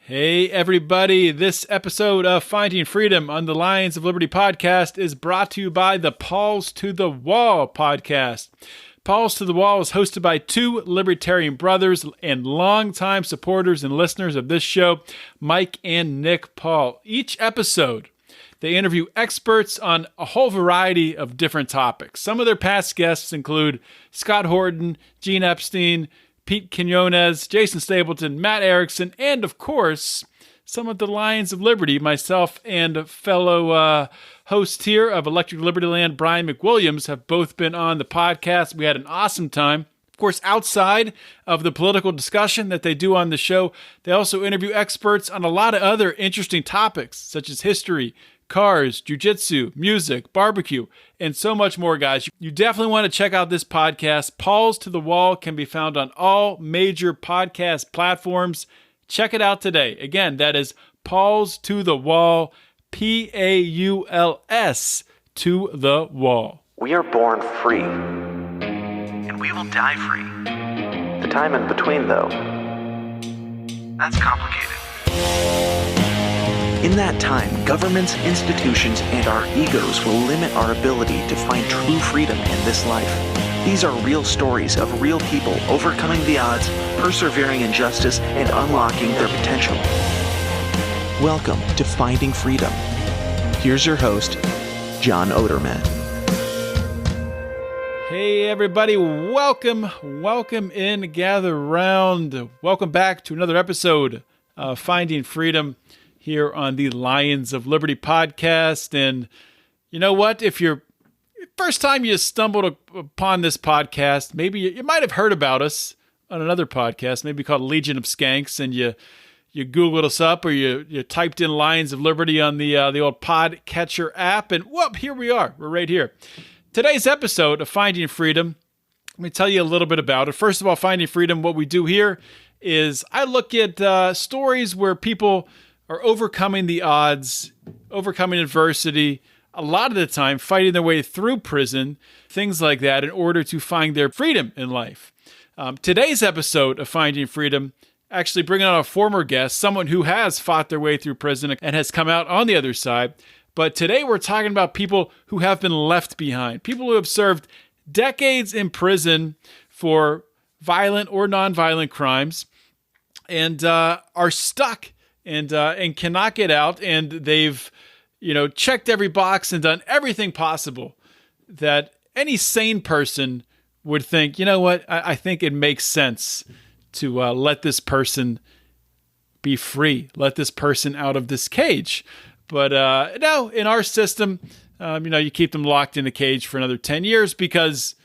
Hey everybody, this episode of Finding Freedom on the Lions of Liberty podcast is brought to you by the Paws to the Wall podcast. Paws to the Wall is hosted by two libertarian brothers and longtime supporters and listeners of this show, Mike and Nick Paul. Each episode, they interview experts on a whole variety of different topics. Some of their past guests include Scott Horton, Gene Epstein, Pete Quinones, Jason Stapleton, Matt Erickson, and of course, some of the Lions of Liberty, myself and fellow host here of Electric Liberty Land, Brian McWilliams, have both been on the podcast. We had an awesome time. Of course, outside of the political discussion that they do on the show, they also interview experts on a lot of other interesting topics, such as history, cars, jiu-jitsu, music, barbecue, and so much more, guys. You definitely want to check out this podcast. Paws to the Wall can be found on all major podcast platforms. Check it out today. Again, that is Paws to the Wall, P-A-U-L-S to the Wall. We are born free, and we will die free. The time in between, though, that's complicated. In that time, governments, institutions, and our egos will limit our ability to find true freedom in this life. These are real stories of real people overcoming the odds, persevering in justice, and unlocking their potential. Welcome to Finding Freedom. Here's your host, John Odermatt. Hey everybody, welcome in, gather around. Welcome back to another episode of Finding Freedom here on the Lions of Liberty podcast. And you know what? If you're first time you stumbled upon this podcast, maybe you might have heard about us on another podcast, maybe called Legion of Skanks, and you Googled us up or you typed in Lions of Liberty on the old Podcatcher app, and whoop, here we are. We're right here. Today's episode of Finding Freedom, let me tell you a little bit about it. First of all, Finding Freedom, what we do here is I look at stories where people are overcoming the odds, overcoming adversity, a lot of the time fighting their way through prison, things like that, in order to find their freedom in life. Today's episode of Finding Freedom, actually bringing on a former guest, someone who has fought their way through prison and has come out on the other side. But today we're talking about people who have been left behind, people who have served decades in prison for violent or nonviolent crimes and are stuck and cannot get out, and they've, checked every box and done everything possible that any sane person would think, you know what, I think it makes sense to let this person be free, let this person out of this cage. But no, in our system, you keep them locked in a cage for another 10 years because,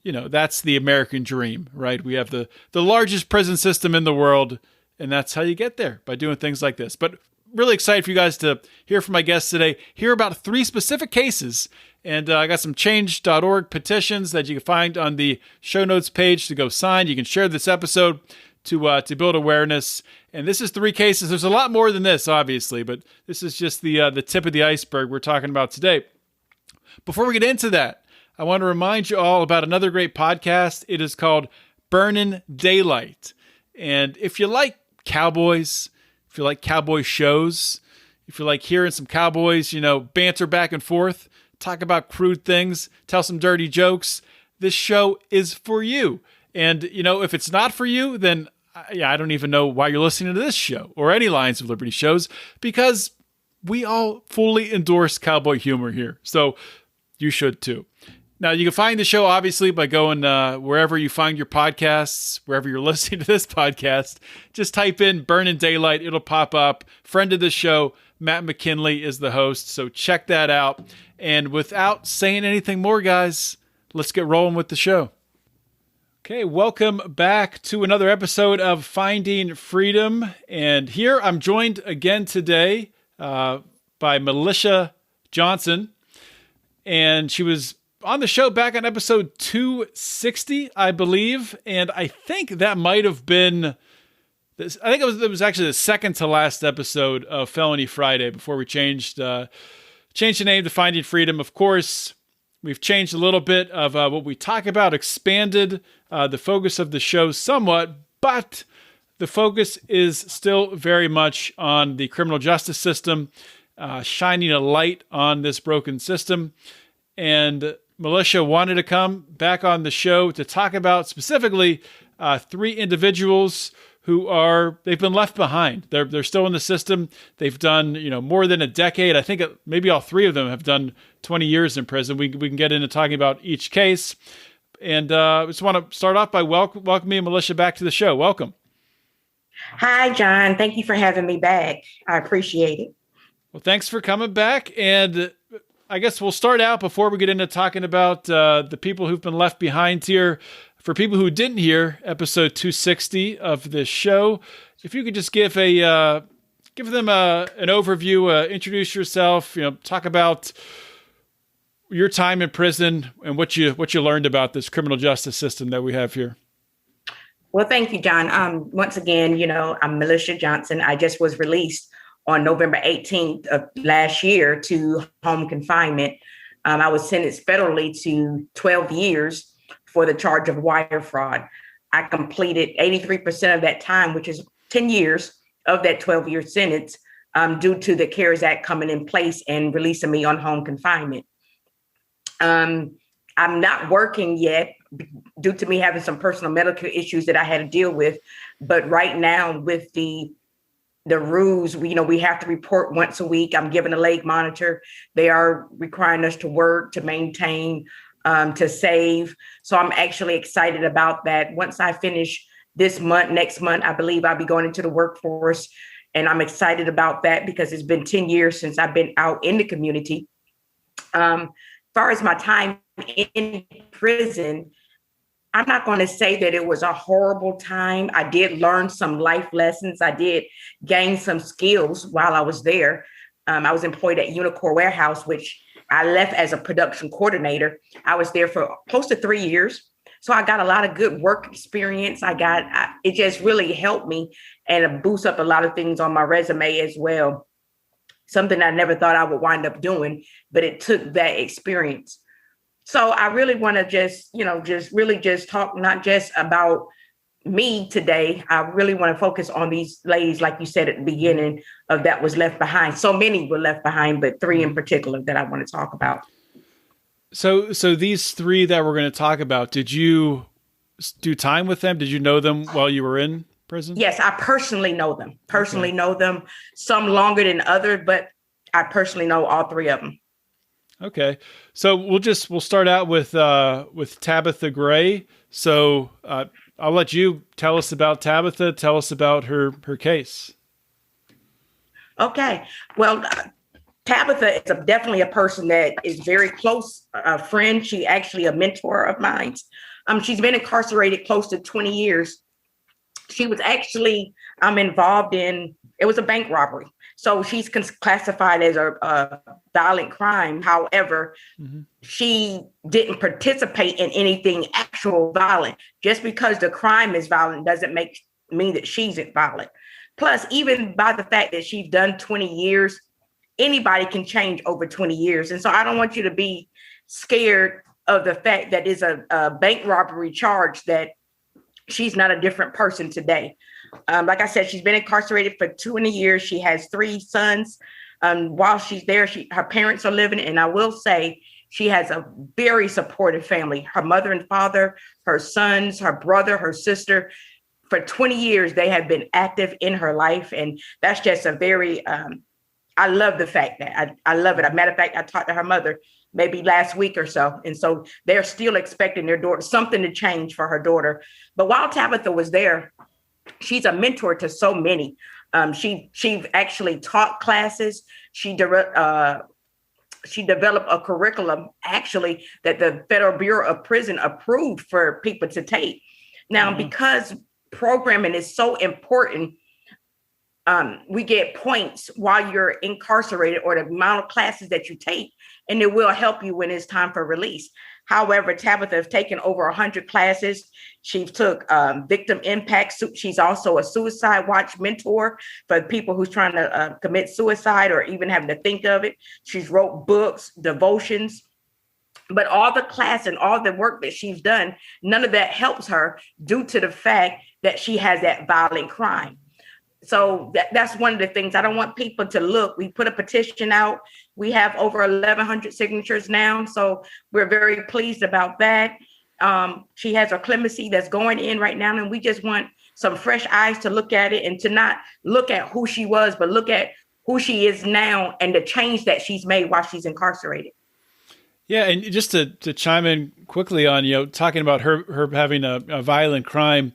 that's the American dream, right? We have the largest prison system in the world, and that's how you get there, by doing things like this. But really excited for you guys to hear from my guests today, hear about 3 specific cases. And I got some change.org petitions that you can find on the show notes page to go sign. You can share this episode to build awareness. And this is 3 cases. There's a lot more than this, obviously, but this is just the tip of the iceberg we're talking about today. Before we get into that, I want to remind you all about another great podcast. It is called Burnin' Daylight. And if you like cowboys, if you like cowboy shows, if you like hearing some cowboys, banter back and forth, talk about crude things, tell some dirty jokes, this show is for you. And, if it's not for you, then I don't even know why you're listening to this show or any Lions of Liberty shows, because we all fully endorse cowboy humor here. So you should too. Now, you can find the show, obviously, by going wherever you find your podcasts, wherever you're listening to this podcast. Just type in Burnin' Daylight. It'll pop up. Friend of the show, Matt McKinley, is the host. So check that out. And without saying anything more, guys, let's get rolling with the show. Okay, welcome back to another episode of Finding Freedom. And here I'm joined again today by Melisha Johnson. And she was on the show back on episode 260, I believe, and I think that might have been this. I think it was actually the second to last episode of Felony Friday before we changed the name to Finding Freedom. Of course, we've changed a little bit of what we talk about, expanded the focus of the show somewhat, but the focus is still very much on the criminal justice system, shining a light on this broken system. And Melisha wanted to come back on the show to talk about specifically 3 individuals they've been left behind. They're still in the system. They've done, more than a decade. I think maybe all 3 of them have done 20 years in prison. We can get into talking about each case. And I just want to start off by welcoming Melisha back to the show. Welcome. Hi, John. Thank you for having me back. I appreciate it. Well, thanks for coming back. And I guess we'll start out before we get into talking about the people who've been left behind here. For people who didn't hear episode 260 of this show, if you could just give them an overview, introduce yourself, talk about your time in prison and what you learned about this criminal justice system that we have here. Well, thank you, John. Once again, I'm Melisha Johnson. I just was released on November 18th of last year to home confinement. I was sentenced federally to 12 years for the charge of wire fraud. I completed 83% of that time, which is 10 years of that 12-year sentence, due to the CARES Act coming in place and releasing me on home confinement. I'm not working yet due to me having some personal medical issues that I had to deal with. But right now with the rules, we have to report once a week. I'm given a leg monitor. They are requiring us to work, to maintain, to save. So I'm actually excited about that. Once I finish this month, next month, I believe I'll be going into the workforce. And I'm excited about that because it's been 10 years since I've been out in the community. As far as my time in prison, I'm not going to say that it was a horrible time. I did learn some life lessons. I did gain some skills while I was there. I was employed at Unicor Warehouse, which I left as a production coordinator. I was there for close to 3 years. So I got a lot of good work experience. It just really helped me and boost up a lot of things on my resume as well. Something I never thought I would wind up doing, but it took that experience. So I really want to just talk not just about me today. I really want to focus on these ladies, like you said at the beginning, of that was left behind. So many were left behind, but 3 in particular that I want to talk about. So these 3 that we're going to talk about, did you do time with them? Did you know them while you were in prison? Yes, I personally know them. Know them. Some longer than others, but I personally know all 3 of them. Okay, so we'll start out with Tabitha Gray. So I'll let you tell us about Tabitha. Tell us about her case. Okay, well, Tabitha is definitely a person that is very close, a friend. She actually a mentor of mine. She's been incarcerated close to 20 years. She was actually involved in, it was a bank robbery. So she's classified as a violent crime. However, she didn't participate in anything actual violent. Just because the crime is violent doesn't mean that she's violent. Plus, even by the fact that she's done 20 years, anybody can change over 20 years. And so I don't want you to be scared of the fact that it's a bank robbery charge, that she's not a different person today. Like I said, she's been incarcerated for 20 years. She has 3 sons. While she's there, her parents are living. And I will say she has a very supportive family. Her mother and father, her sons, her brother, her sister. For 20 years, they have been active in her life. And that's just a very, I love the fact that I love it. As a matter of fact, I talked to her mother maybe last week or so. And so they're still expecting their daughter, something to change for her daughter. But while Tabitha was there, she's a mentor to so many. She actually taught classes. She developed a curriculum actually that the Federal Bureau of Prison approved for people to take. Now, because programming is so important, we get points while you're incarcerated or the amount of classes that you take, and it will help you when it's time for release. However, Tabitha has taken over 100 classes. She took victim impact. She's also a suicide watch mentor for people who's trying to commit suicide or even having to think of it. She's wrote books, devotions, but all the class and all the work that she's done, none of that helps her due to the fact that she has that violent crime. So that's one of the things. I don't want people to look. We put a petition out. We have over 1,100 signatures now. So we're very pleased about that. She has her clemency that's going in right now. And we just want some fresh eyes to look at it and to not look at who she was, but look at who she is now and the change that she's made while she's incarcerated. Yeah, and just to chime in quickly on, talking about her having a violent crime,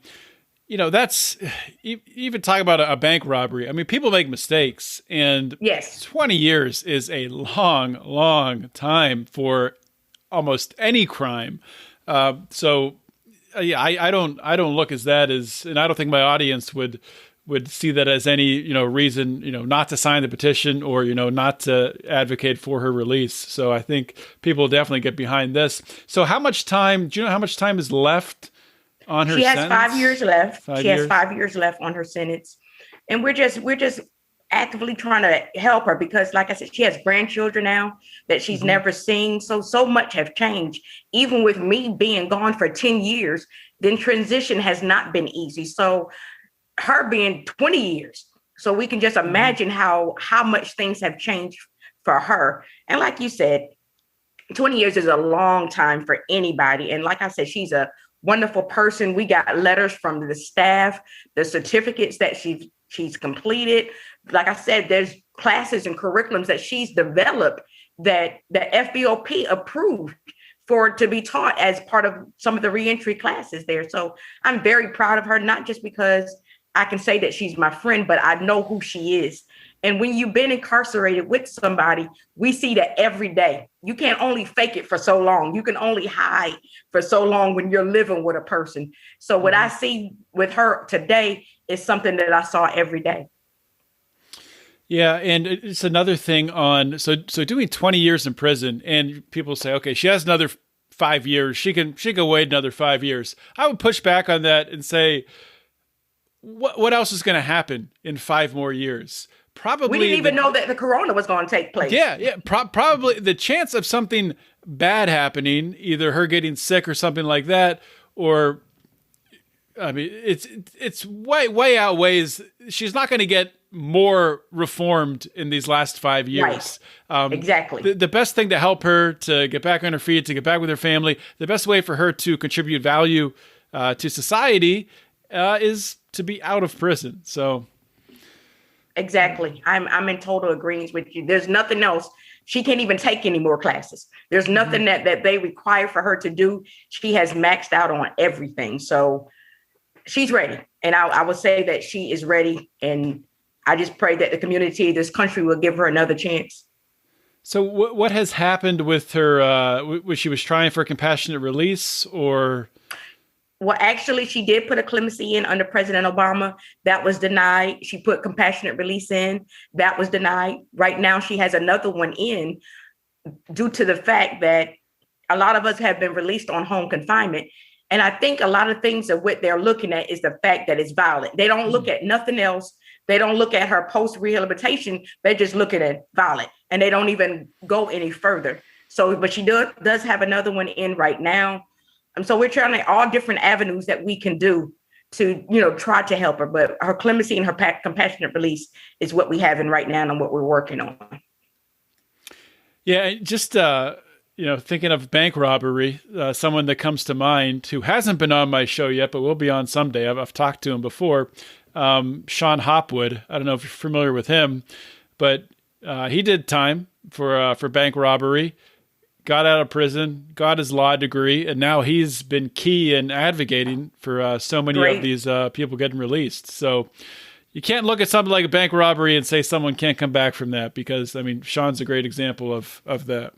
that's, even talk about a bank robbery. I mean, people make mistakes, and yes, 20 years is a long, long time for almost any crime. I don't look as that as, and I don't think my audience would see that as any, reason, not to sign the petition or, not to advocate for her release. So I think people definitely get behind this. So how much time, do you know how much time is left on her sentence? She has 5 years left. Has 5 years left on her sentence. And we're just actively trying to help her because, like I said, she has grandchildren now that she's never seen. So much have changed. Even with me being gone for 10 years, then transition has not been easy. So her being 20 years. So we can just imagine how much things have changed for her. And like you said, 20 years is a long time for anybody. And like I said, she's a wonderful person. We got letters from the staff, the certificates that she's completed. Like I said, there's classes and curriculums that she's developed that the FBOP approved for to be taught as part of some of the reentry classes there. So I'm very proud of her, not just because I can say that she's my friend, but I know who she is. And when you've been incarcerated with somebody, we see that every day. You can't only fake it for so long. You can only hide for so long when you're living with a person. So what I see with her today is something that I saw every day. Yeah, and it's another thing on, so doing 20 years in prison, and people say, okay, she has another 5 years. She can wait another 5 years. I would push back on that and say, what else is going to happen in 5 more years? Probably we didn't even know that the corona was going to take place. Yeah. Probably the chance of something bad happening, either her getting sick or something like that, or I mean, it's way outweighs. She's not going to get more reformed in these last 5 years. Right. Exactly. The best thing to help her to get back on her feet, to get back with her family, the best way for her to contribute value to society is to be out of prison. So exactly. I'm in total agreement with you. There's nothing else. She can't even take any more classes. There's nothing that they require for her to do. She has maxed out on everything. So she's ready. And I would say that she is ready. And I just pray that the community, this country, will give her another chance. So what has happened with her? Was she trying for compassionate release or? Well, actually, she did put a clemency in under President Obama. That was denied. She put compassionate release in. That was denied. Right now, she has another one in due to the fact that a lot of us have been released on home confinement. And I think a lot of things of what they're looking at is the fact that it's violent. They don't look at nothing else. They don't look at her post-rehabilitation. They're just looking at violent, and they don't even go any further. So, but she does have another one in right now. So we're trying all different avenues that we can do to, try to help her. But her clemency and her compassionate release is what we have in right now and what we're working on. Yeah, just, thinking of bank robbery, someone that comes to mind who hasn't been on my show yet, but will be on someday. I've talked to him before. Sean Hopwood. I don't know if you're familiar with him, but he did time for bank robbery. Got out of prison, got his law degree, and now he's been key in advocating for so many of these people getting released. So you can't look at something like a bank robbery and say someone can't come back from that, because, I mean, Sean's a great example of that.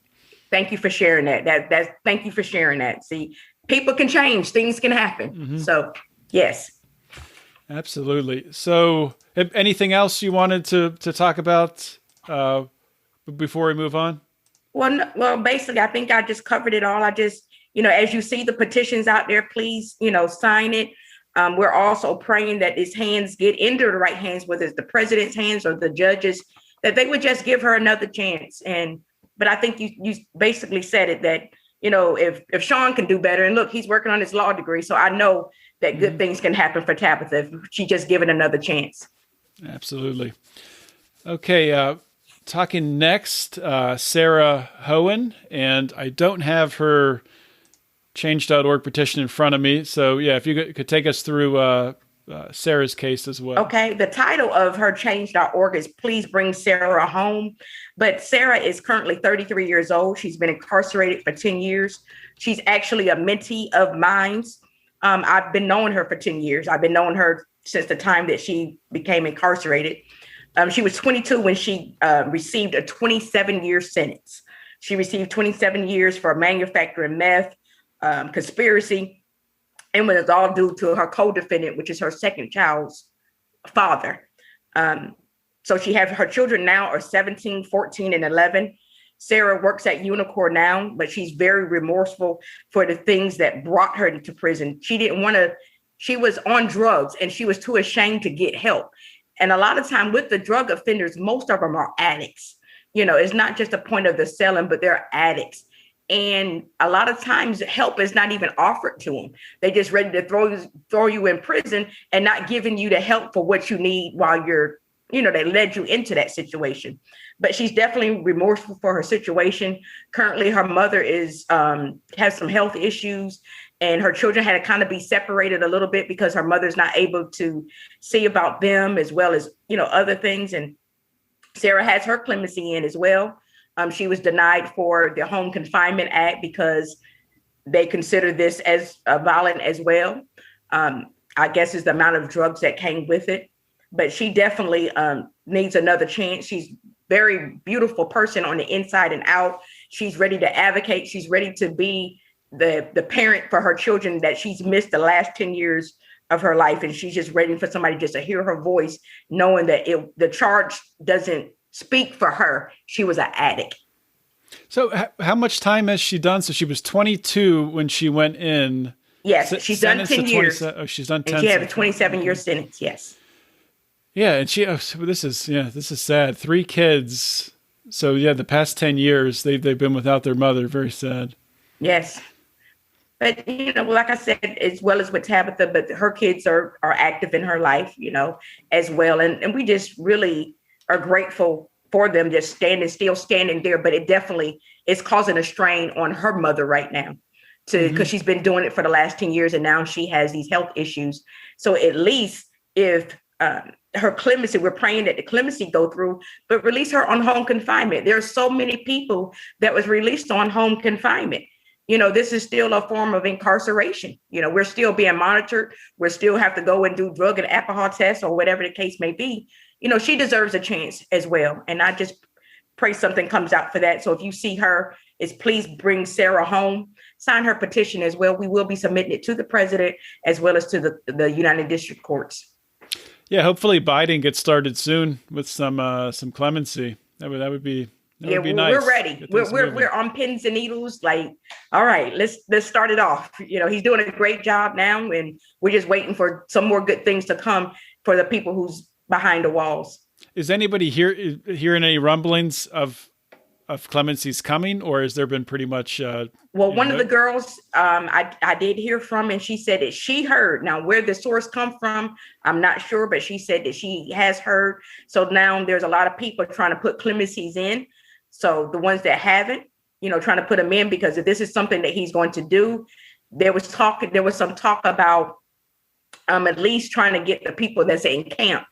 Thank you for sharing that. Thank you for sharing that. See, people can change. Things can happen. Mm-hmm. So, yes. Absolutely. So anything else you wanted to talk about before we move on? Well, basically, I think I just covered it all. I just, as you see the petitions out there, please, sign it. We're also praying that his hands get into the right hands, whether it's the president's hands or the judges, that they would just give her another chance. But I think you basically said it, that, if Sean can do better, and look, he's working on his law degree. So I know that good things can happen for Tabitha if she just given another chance. Absolutely. Okay. Talking next, Sara Hohen, and I don't have her change.org petition in front of me. So yeah, if you could take us through Sarah's case as well. Okay. The title of her change.org is Please Bring Sara Home. But Sara is currently 33 years old. She's been incarcerated for 10 years. She's actually a mentee of mine. I've been knowing her for 10 years. I've been knowing her since the time that she became incarcerated. She was 22 when she received a 27-year sentence. She received 27 years for manufacturing meth, conspiracy, and was all due to her co-defendant, which is her second child's father. So she has her children now are 17, 14, and 11. Sara works at Unicorn now, but she's very remorseful for the things that brought her into prison. She was on drugs and she was too ashamed to get help. And a lot of time with the drug offenders, most of them are addicts. It's not just a point of the selling, but they're addicts. And a lot of times help is not even offered to them. They just ready to throw you in prison and not giving you the help for what you need while they led you into that situation. But she's definitely remorseful for her situation. Currently, her mother has some health issues, and her children had to kind of be separated a little bit because her mother's not able to see about them as well as, other things. And Sara has her clemency in as well. She was denied for the Home Confinement Act because they consider this as violent as well. I guess is the amount of drugs that came with it. But she definitely needs another chance. She's very beautiful person on the inside and out. She's ready to advocate. She's ready to be the parent for her children that she's missed the last 10 years of her life. And she's just ready for somebody just to hear her voice, knowing that the charge doesn't speak for her. She was an addict. So how much time has she done? So she was 22 when she went in. Yes, she's done 10 years. She's done 10. And she had a 27-year sentence. Yes. Yeah, and this is sad. 3 kids. So yeah, the past 10 years they've been without their mother. Very sad. Yes. But, like I said, as well as with Tabitha, but her kids are active in her life, as well. And we just really are grateful for them just standing there. But it definitely is causing a strain on her mother right now because she's been doing it for the last 10 years. And now she has these health issues. So at least if her clemency, we're praying that the clemency go through, but release her on home confinement. There are so many people that was released on home confinement. This is still a form of incarceration. We're still being monitored. We still have to go and do drug and alcohol tests or whatever the case may be. She deserves a chance as well. And I just pray something comes out for that. So if you see her, please bring Sara home, sign her petition as well. We will be submitting it to the president as well as to the United District Courts. Yeah, hopefully Biden gets started soon with some clemency. That would be nice. We're ready. We're on pins and needles. Like, all right, let's start it off. He's doing a great job now, and we're just waiting for some more good things to come for the people who's behind the walls. Is anybody hearing any rumblings of clemency's coming, or has there been pretty much? One of the girls I did hear from, and she said that she heard. Now, where the source come from, I'm not sure, but she said that she has heard. So now there's a lot of people trying to put clemencies in. So the ones that haven't, trying to put them in, because if this is something that he's going to do, there was some talk about at least trying to get the people that's in camp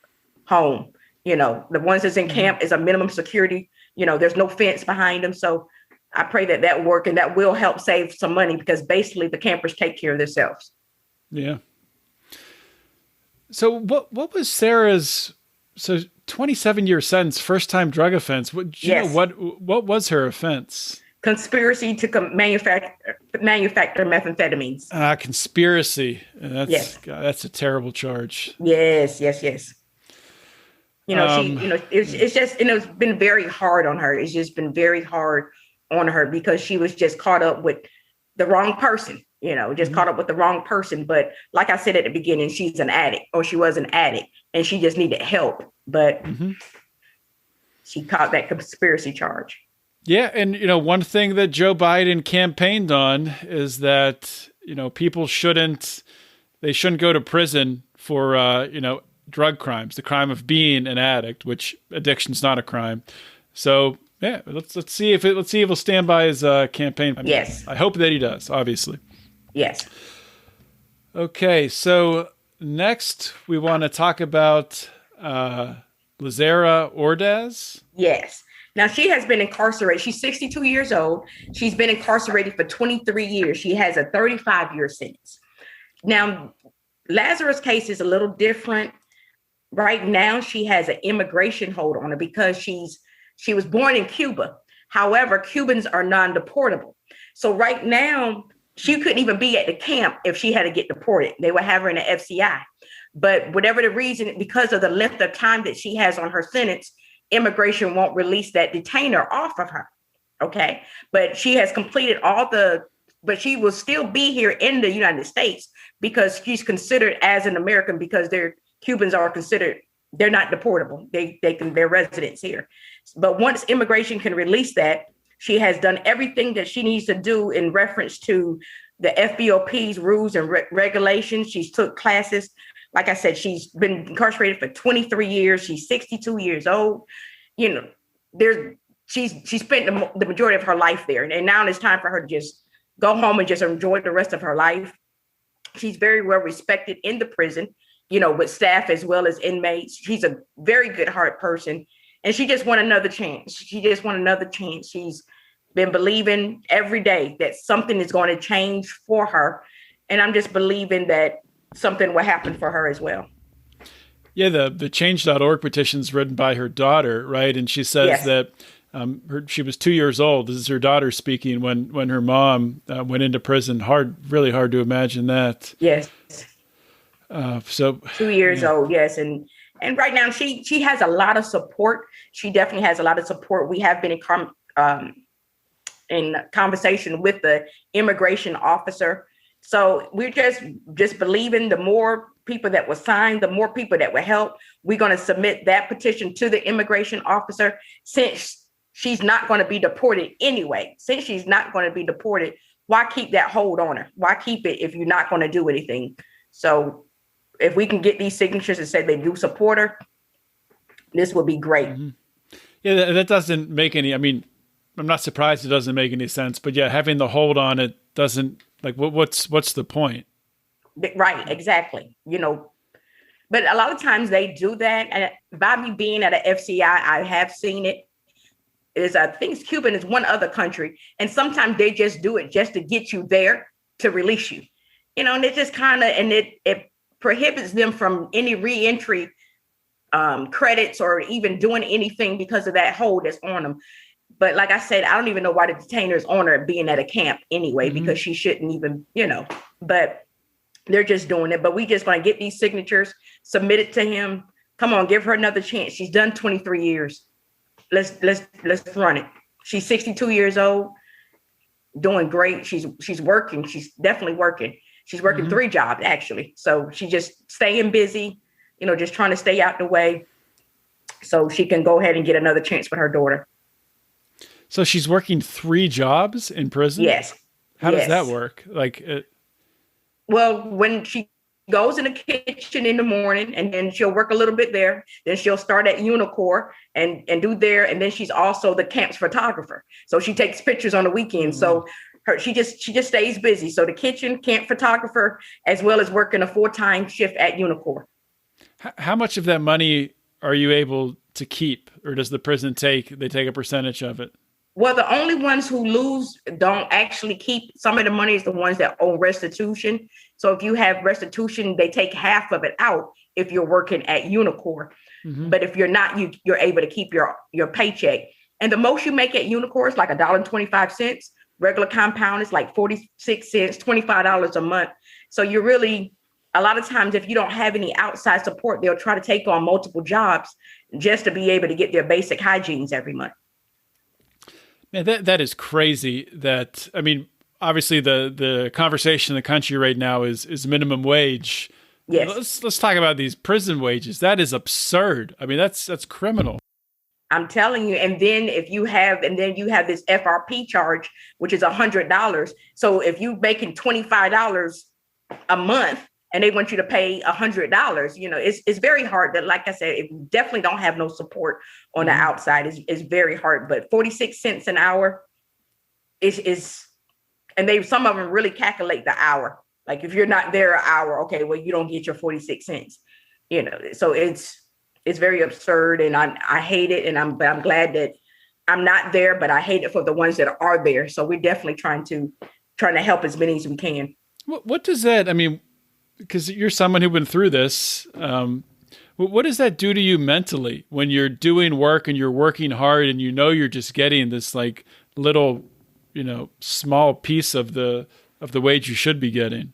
home. The ones that's in camp is a minimum security. There's no fence behind them. So I pray that work, and that will help save some money, because basically the campers take care of themselves. Yeah. So what was Sara's 27-year sentence, first time drug offense? What was her offense? Conspiracy to manufacture methamphetamines. Conspiracy. That's a terrible charge. Yes. It's just, it's been very hard on her. It's just been very hard on her because she was just caught up with the wrong person, caught up with the wrong person. But like I said at the beginning, she's an addict, or she was an addict, and she just needed help. But she caught that conspiracy charge. Yeah. And, one thing that Joe Biden campaigned on is that, people shouldn't they shouldn't go to prison for, drug crimes, the crime of being an addict, which addiction's not a crime. So yeah, let's see if he'll stand by his campaign. Yes. I hope that he does, obviously. Yes. Okay, so next we want to talk about Luzara Ordaz. Yes. Now, she has been incarcerated. She's 62 years old. She's been incarcerated for 23 years. She has a 35-year sentence. Now, Lazara's case is a little different. Right now, she has an immigration hold on her because she was born in Cuba. However, Cubans are non-deportable. So right now, she couldn't even be at the camp if she had to get deported. They would have her in an FCI. But whatever the reason, because of the length of time that she has on her sentence, immigration won't release that detainer off of her. Okay. But she has completed but she will still be here in the United States because she's considered as an American because Cubans are considered, they're not deportable. They're residents here. But once immigration can release that, she has done everything that she needs to do in reference to the FBOP's rules and regulations. She's took classes. Like I said, she's been incarcerated for 23 years. She's 62 years old. She spent the majority of her life there. And now it's time for her to just go home and just enjoy the rest of her life. She's very well respected in the prison, with staff as well as inmates. She's a very good heart person. And she just want another chance. She's been believing every day that something is going to change for her. And I'm just believing that something will happen for her as well. Yeah, the change.org petition is written by her daughter, right? And she says that she was 2 years old. This is her daughter speaking when her mom went into prison. Really hard to imagine that. Yes. So 2 years old, yes. And right now she has a lot of support. She definitely has a lot of support. We have been in conversation with the immigration officer. So we're just believing the more people that will sign, the more people that will help. We're going to submit that petition to the immigration officer since she's not going to be deported anyway. Since she's not going to be deported, why keep that hold on her? Why keep it if you're not going to do anything? So if we can get these signatures and say they do support her, this will be great. Mm-hmm. Yeah, that doesn't make any, I'm not surprised it doesn't make any sense, but yeah, having the hold on it doesn't, what's the point? Right, exactly. But a lot of times they do that. And by me being at an FCI, I have seen it. I think Cuban is one other country. And sometimes they just do it just to get you there to release you. And it just it prohibits them from any reentry credits or even doing anything because of that hold that's on them. But like I said, I don't even know why the detainer is on her being at a camp anyway, because she shouldn't even, but they're just doing it. But we just going to get these signatures, submit it to him. Come on, give her another chance. She's done 23 years. Let's run it. She's 62 years old, doing great. She's working. She's definitely working. She's working 3 jobs actually. So she's just staying busy, just trying to stay out the way so she can go ahead and get another chance with her daughter. So she's working 3 jobs in prison? Yes. How does that work? Well, when she goes in the kitchen in the morning and then she'll work a little bit there, then she'll start at Unicor and do there. And then she's also the camp's photographer. So she takes pictures on the weekend. So she just stays busy. So the kitchen, camp photographer, as well as working a full-time shift at Unicor. How much of that money are you able to keep, or does the prison take a percentage of it? Well, the only ones who lose don't actually keep. Some of the money is the ones that owe restitution. So if you have restitution, they take half of it out if you're working at Unicor. But if you're not, you're able to keep your paycheck. And the most you make at Unicor is like $1.25. Regular compound is like 46 cents, $25 a month. So you're really, a lot of times, if you don't have any outside support, they'll try to take on multiple jobs just to be able to get their basic hygienes every month. Man, that is crazy. Obviously the conversation in the country right now is minimum wage. Yes. Let's talk about these prison wages. That is absurd. That's criminal. I'm telling you. And then you have this FRP charge, which is $100. So if you're making $25 a month and they want you to pay $100. It's very hard. That, like I said, if you definitely don't have no support on the outside, it's very hard. But 46 cents an hour is, and some of them really calculate the hour. Like if you're not there an hour, okay, well, you don't get your 46 cents. So it's very absurd, and I hate it, and I'm glad that I'm not there, but I hate it for the ones that are there. So we're definitely trying to help as many as we can. What does that, I mean, because you're someone who's been through this, what does that do to you mentally when you're doing work and you're working hard and you're just getting this like little, small piece of the wage you should be getting?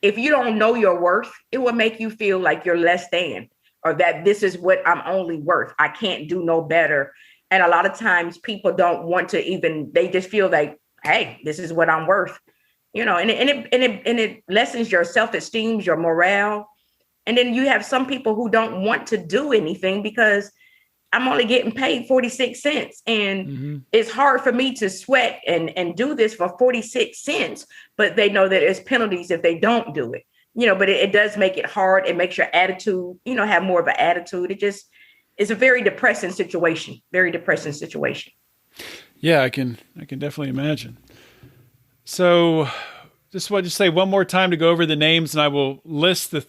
If you don't know your worth, it will make you feel like you're less than, or that this is what I'm only worth. I can't do no better. And a lot of times people don't want to even, they just feel like, hey, this is what I'm worth, and it lessens your self-esteem, your morale. And then you have some people who don't want to do anything because I'm only getting paid 46 cents. And it's hard for me to sweat and do this for 46 cents, but they know that there's penalties if they don't do it, but it does make it hard. It makes your attitude, have more of an attitude. It's a very depressing situation. Yeah, I can definitely imagine. So just want to say one more time to go over the names, and I will list the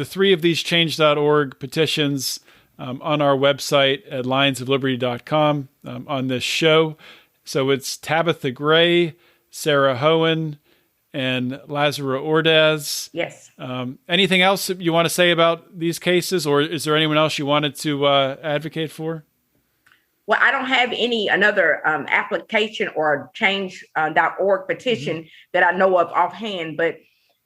three of these change.org petitions on our website at lionsofliberty.com on this show. So it's Tabitha Gray, Sara Hohen, and Lazara Ordaz. Yes. Anything else you want to say about these cases, or is there anyone else you wanted to advocate for? Well, I don't have another application or change.org petition that I know of offhand, but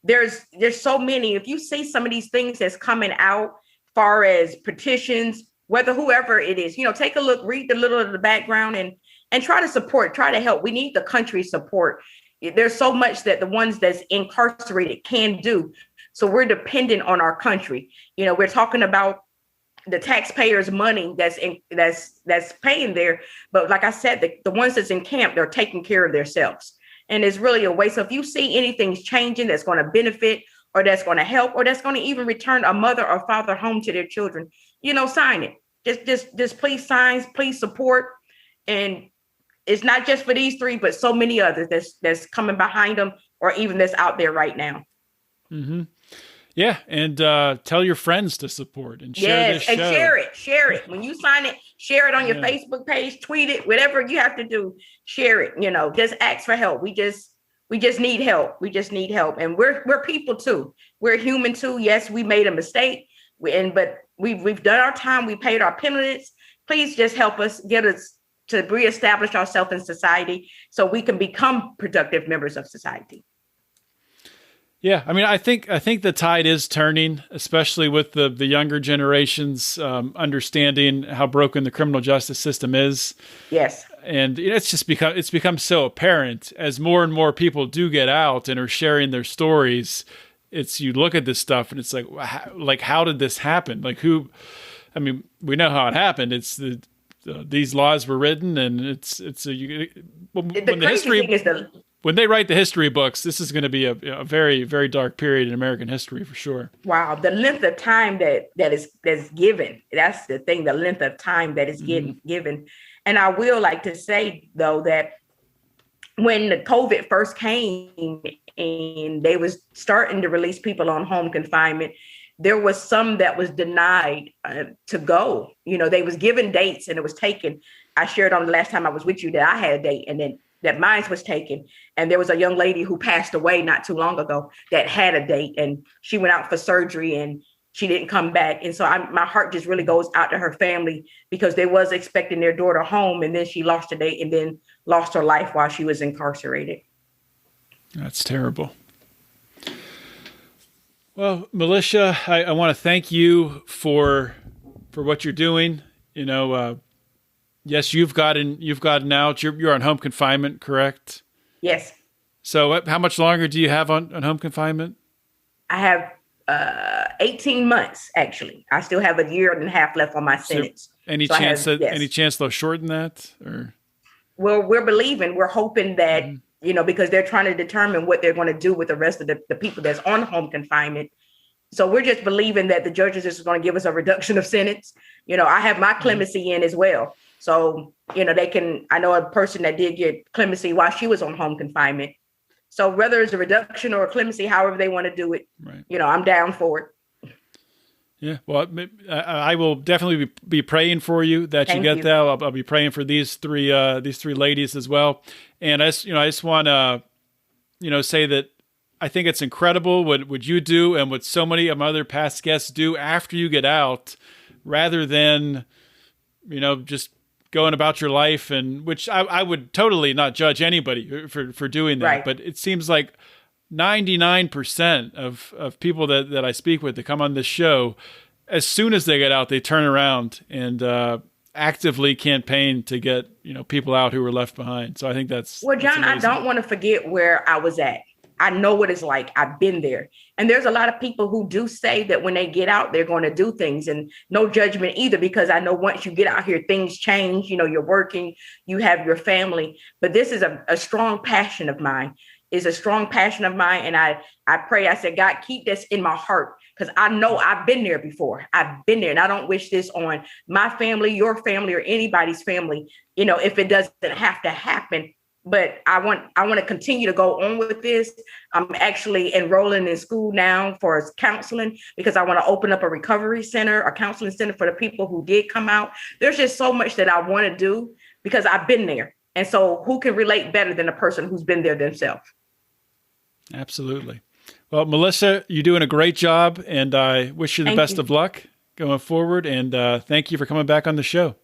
there's so many. If you see some of these things that's coming out, far as petitions, whether whoever it is, take a look, read a little of the background, and try to support, try to help. We need the country's support. There's so much that the ones that's incarcerated can do. So we're dependent on our country. We're talking about the taxpayers' money that's paying there. But like I said, the ones that's in camp, they're taking care of themselves. And it's really a waste. So if you see anything's changing that's going to benefit, or that's going to help, or that's going to even return a mother or father home to their children, sign it. Just please sign, please support. And it's not just for these three, but so many others that's coming behind them, or even that's out there right now. Mm-hmm. Yeah. And tell your friends to support and share this show. And share it. When you sign it, share it on your Facebook page, tweet it, whatever you have to do, share it. Just ask for help. We just need help. And we're people too. We're human too. Yes, we made a mistake. But we've done our time. We paid our penalties. Please just help us, get us to reestablish ourselves in society so we can become productive members of society. Yeah, I mean, I think the tide is turning, especially with the younger generations understanding how broken the criminal justice system is. Yes, and it's become so apparent as more and more people do get out and are sharing their stories. You look at this stuff and it's like how did this happen? Like who? I mean, we know how it happened. It's these laws were written, and when they write the history books, this is going to be a very, very dark period in American history for sure. Wow. The length of time that's given. That's the thing, the length of time that is getting given. And I will like to say, though, that when the COVID first came and they was starting to release people on home confinement, there was some that was denied to go. They was given dates and it was taken. I shared on the last time I was with you that I had a date, and then that mine was taken. And there was a young lady who passed away not too long ago that had a date, and she went out for surgery and she didn't come back. And so my heart just really goes out to her family, because they was expecting their daughter home, and then she lost a date and then lost her life while she was incarcerated. That's terrible. Well, Melisha, I want to thank you for what you're doing. Yes, you've gotten out. You're on home confinement, correct? Yes. So how much longer do you have on home confinement? I have 18 months, actually. I still have a year and a half left on my sentence. Any chance they'll shorten that? Or? Well, we're hoping that, because they're trying to determine what they're going to do with the rest of the people that's on home confinement. So we're just believing that the judges is going to give us a reduction of sentence. I have my clemency in as well. So, I know a person that did get clemency while she was on home confinement. So whether it's a reduction or a clemency, however they want to do it, right. I'm down for it. Yeah, well, I will definitely be praying for you that you get that. I'll be praying for these three ladies as well. And I just want to, say that I think it's incredible what you do and what so many of my other past guests do after you get out, rather than, just going about your life, and which I would totally not judge anybody for doing that. Right. But it seems like 99% of people that I speak with that come on this show, as soon as they get out, they turn around and actively campaign to get people out who were left behind. So I think that's John, that's I don't want to forget where I was at. I know what it's like. I've been there. And there's a lot of people who do say that when they get out, they're going to do things, and no judgment either, because I know once you get out here, things change. You're working, you have your family, but this is a strong passion of mine. Is a strong passion of mine. And I pray, I said, God, keep this in my heart, because I know I've been there before. I've been there, and I don't wish this on my family, your family, or anybody's family, if it doesn't have to happen. But I want to continue to go on with this. I'm actually enrolling in school now for counseling, because I want to open up a recovery center, a counseling center for the people who did come out. There's just so much that I want to do because I've been there. And so who can relate better than a person who's been there themselves? Absolutely. Well, Melisha, you're doing a great job, and I wish you the best of luck going forward. And thank you for coming back on the show.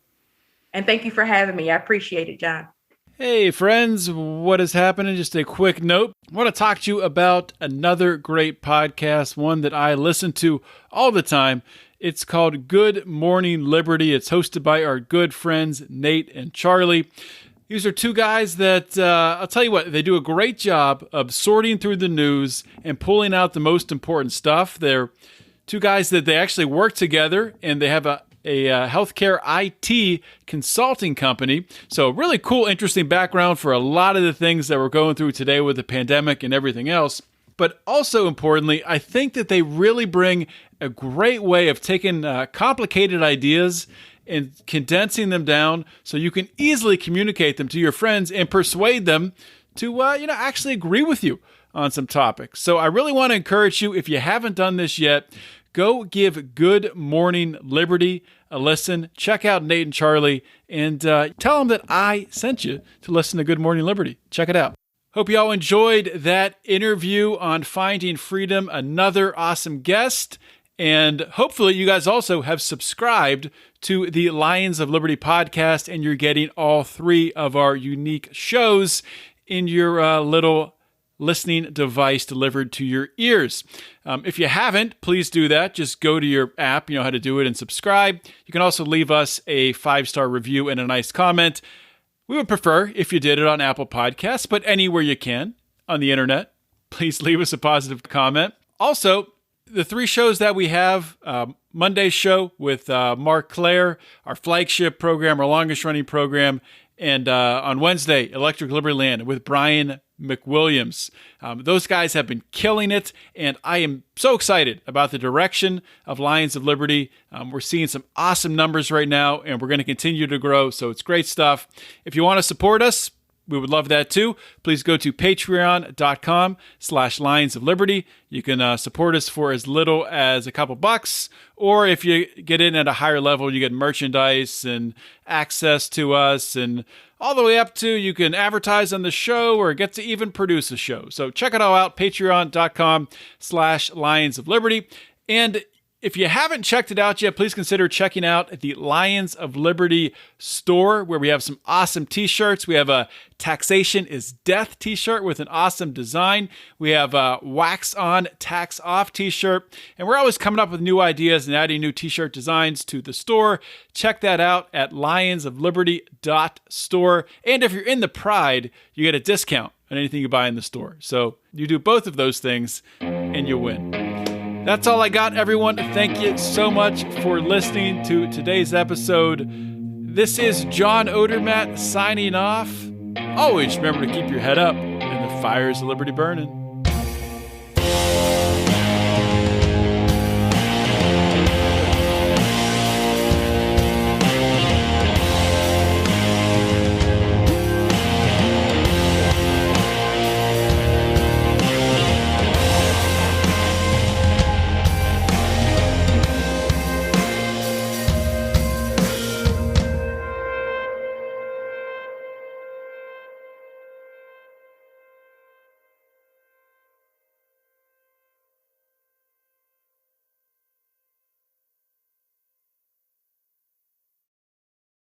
And thank you for having me. I appreciate it, John. Hey friends, what is happening? Just a quick note. I want to talk to you about another great podcast, one that I listen to all the time. It's called Good Morning Liberty. It's hosted by our good friends, Nate and Charlie. These are two guys that, I'll tell you what, they do a great job of sorting through the news and pulling out the most important stuff. They're two guys that they actually work together, and they have a healthcare IT consulting company. So really cool, interesting background for a lot of the things that we're going through today with the pandemic and everything else. But also importantly, I think that they really bring a great way of taking complicated ideas and condensing them down so you can easily communicate them to your friends and persuade them to actually agree with you on some topics. So I really want to encourage you, if you haven't done this yet, go give Good Morning Liberty a listen. Check out Nate and Charlie, and tell them that I sent you to listen to Good Morning Liberty. Check it out. Hope you all enjoyed that interview on Finding Freedom. Another awesome guest. And hopefully you guys also have subscribed to the Lions of Liberty podcast, and you're getting all three of our unique shows in your little listening device delivered to your ears. If you haven't, please do that. Just go to your app, you know how to do it, and subscribe. You can also leave us a 5-star review and a nice comment. We would prefer if you did it on Apple Podcasts, but anywhere you can on the internet, please leave us a positive comment. Also, the 3 shows that we have, Monday's show with Mark Clare, our flagship program, our longest running program, and on Wednesday, Electric Liberty Land with Brian McWilliams. Those guys have been killing it, and I am so excited about the direction of Lions of Liberty. We're seeing some awesome numbers right now, and we're going to continue to grow, so it's great stuff. If you want to support us, we would love that too. Please go to patreon.com/Lions of Liberty. You can support us for as little as a couple bucks, or if you get in at a higher level, you get merchandise and access to us, and all the way up to you can advertise on the show or get to even produce a show. So check it all out, patreon.com/Lions of Liberty. And if you haven't checked it out yet, please consider checking out the Lions of Liberty store, where we have some awesome t-shirts. We have a Taxation is Death t-shirt with an awesome design. We have a Wax On, Tax Off t-shirt. And we're always coming up with new ideas and adding new t-shirt designs to the store. Check that out at lionsofliberty.store. And if you're in the Pride, you get a discount on anything you buy in the store. So you do both of those things and you win. That's all I got, everyone. Thank you so much for listening to today's episode. This is John Odermatt signing off. Always remember to keep your head up and the fires of liberty burning.